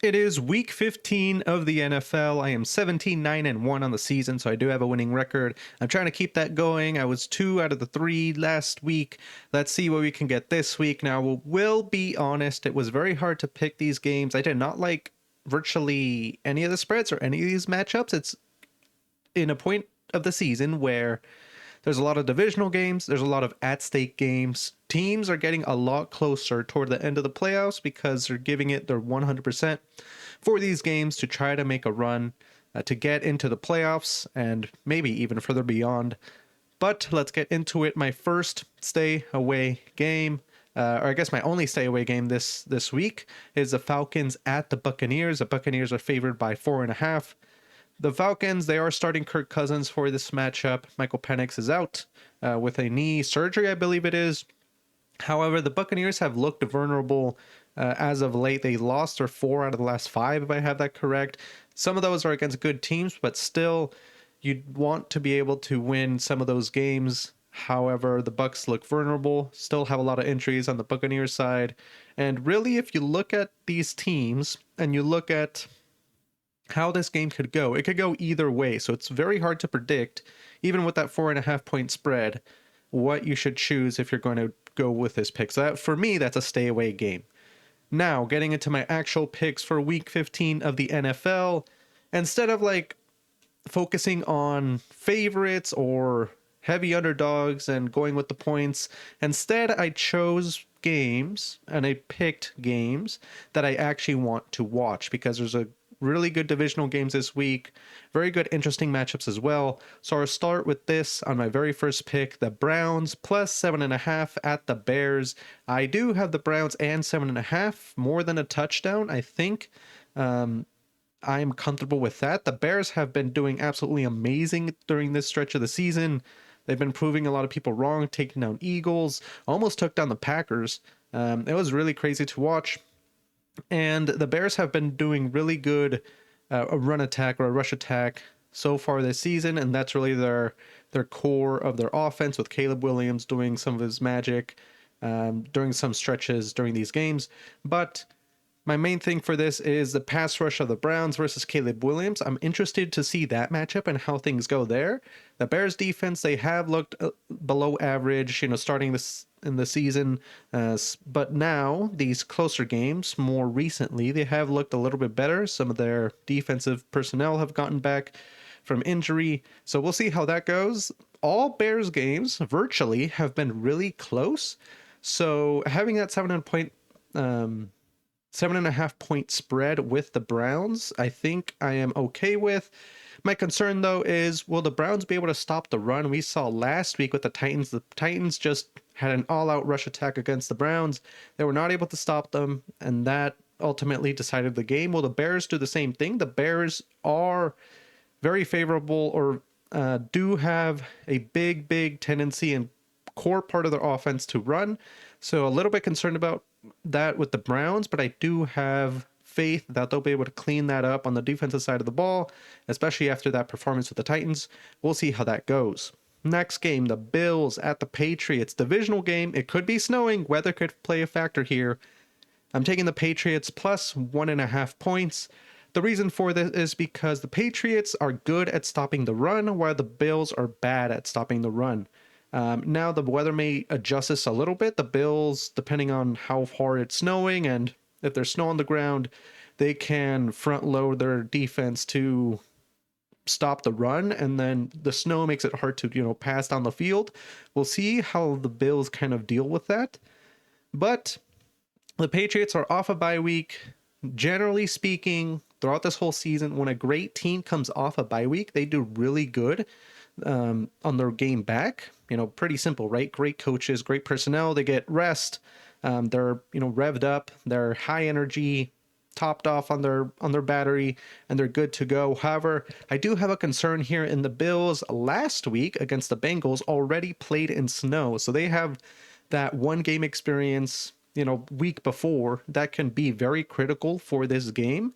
It is week 15 of the NFL. I am 17-9-1 on the season, so I do have a winning record. I'm trying to keep that going. I was 2 out of the 3 last week. Let's see what we can get this week. Now, we'll be honest, it was very hard to pick these games. I did not like virtually any of the spreads or any of these matchups. It's in a point of the season where there's a lot of divisional games. There's a lot of at-stake games. Teams are getting a lot closer toward the end of the playoffs because they're giving it their 100% for these games to try to make a run to get into the playoffs and maybe even further beyond. But let's get into it. My first stay-away game, or I guess my only stay-away game this week, is the Falcons at the Buccaneers. The Buccaneers are favored by 4.5. The Falcons, they are starting Kirk Cousins for this matchup. Michael Penix is out with a knee surgery, I believe it is. However, the Buccaneers have looked vulnerable as of late. They lost their 4 out of the last 5, if I have that correct. Some of those are against good teams, but still, you'd want to be able to win some of those games. However, the Bucs look vulnerable, still have a lot of injuries on the Buccaneers side. And really, if you look at these teams and you look at how this game could go, it could go either way. So it's very hard to predict, even with that 4.5 point spread, what you should choose if you're going to go with this pick. So that, for me, that's a stay away game. Now, getting into my actual picks for week 15 of the NFL, instead of like focusing on favorites or heavy underdogs and going with the points, instead I chose games and I picked games that I actually want to watch because there's a really good divisional games this week. Very good, interesting matchups as well. So I'll start with this on my very first pick, the Browns plus 7.5 at the Bears. I do have the Browns and 7.5, more than a touchdown, I think. I'm comfortable with that. The Bears have been doing absolutely amazing during this stretch of the season. They've been proving a lot of people wrong, taking down Eagles, almost took down the Packers. It was really crazy to watch. And the Bears have been doing really good a run attack or a rush attack so far this season, and that's really their core of their offense, with Caleb Williams doing some of his magic during some stretches during these games. But my main thing for this is the pass rush of the Browns versus Caleb Williams. I'm interested to see that matchup and how things go there. The Bears defense, they have looked below average, starting this in the season. But now, these closer games, more recently, they have looked a little bit better. Some of their defensive personnel have gotten back from injury. So we'll see how that goes. All Bears games, virtually, have been really close. So having that 7.5 point spread with the Browns, I think I am okay with. My concern, though, is will the Browns be able to stop the run? We saw last week with the Titans. The Titans just had an all-out rush attack against the Browns. They were not able to stop them, and that ultimately decided the game. Will the Bears do the same thing? The Bears are very favorable, or do have a big tendency and core part of their offense to run. So a little bit concerned about that with the Browns, but I do have faith that they'll be able to clean that up on the defensive side of the ball, especially after that performance with the Titans. We'll see how that goes. Next game, the Bills at the Patriots. Divisional game. It could be snowing. Weather could play a factor here. I'm taking the Patriots plus 1.5 points. The reason for this is because the Patriots are good at stopping the run, while the Bills are bad at stopping the run. Now the weather may adjust this a little bit. The Bills, depending on how hard it's snowing and if there's snow on the ground, they can front load their defense to stop the run, and then the snow makes it hard to, pass down the field. We'll see how the Bills kind of deal with that. But the Patriots are off a bye week. Generally speaking, throughout this whole season, when a great team comes off a bye week, they do really good on their game back. Pretty simple, right? Great coaches, great personnel. They get rest. They're revved up. They're high energy, topped off on their battery, and they're good to go. However, I do have a concern here in the Bills. Last week against the Bengals already played in snow, so they have that one game experience week before that can be very critical for this game.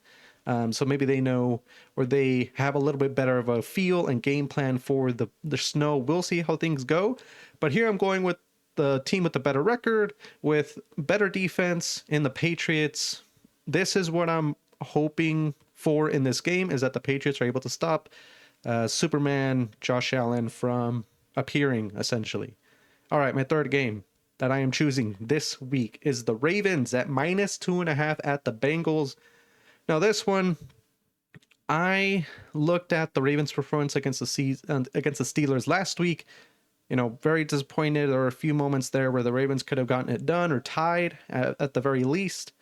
So maybe they know, or they have a little bit better of a feel and game plan for the snow. We'll see how things go. But here I'm going with the team with the better record, with better defense in the Patriots. This is what I'm hoping for in this game is that the Patriots are able to stop Superman Josh Allen from appearing, essentially. All right, my third game that I am choosing this week is the Ravens at -2.5 at the Bengals. Now, this one, I looked at the Ravens' performance against against the Steelers last week. Very disappointed. There were a few moments there where the Ravens could have gotten it done or tied at the very least.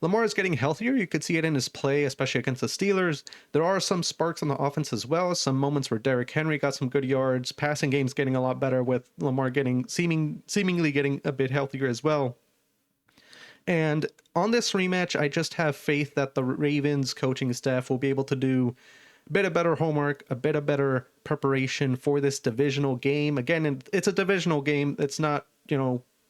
Lamar is getting healthier. You could see it in his play, especially against the Steelers. There are some sparks on the offense as well. Some moments where Derrick Henry got some good yards. Passing game's getting a lot better with Lamar seemingly getting a bit healthier as well. And on this rematch, I just have faith that the Ravens coaching staff will be able to do a bit of better homework, a bit of better preparation for this divisional game. Again, it's a divisional game. It's not,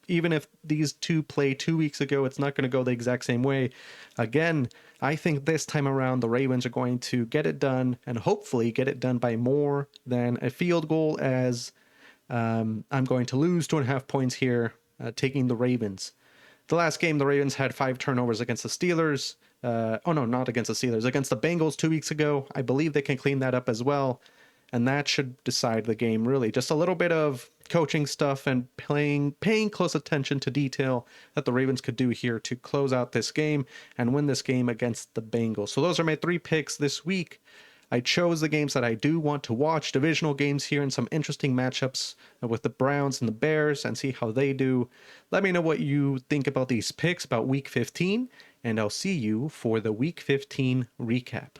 even if these two play 2 weeks ago, it's not going to go the exact same way. Again, I think this time around, the Ravens are going to get it done and hopefully get it done by more than a field goal, as I'm going to lose 2.5 points here, taking the Ravens. The last game, the Ravens had 5 turnovers against the Steelers. Not against the Steelers, against the Bengals 2 weeks ago. I believe they can clean that up as well. And that should decide the game, really. Just a little bit of coaching stuff and paying close attention to detail that the Ravens could do here to close out this game and win this game against the Bengals. So those are my 3 picks this week. I chose the games that I do want to watch, divisional games here, and some interesting matchups with the Browns and the Bears, and see how they do. Let me know what you think about these picks, about Week 15, and I'll see you for the Week 15 recap.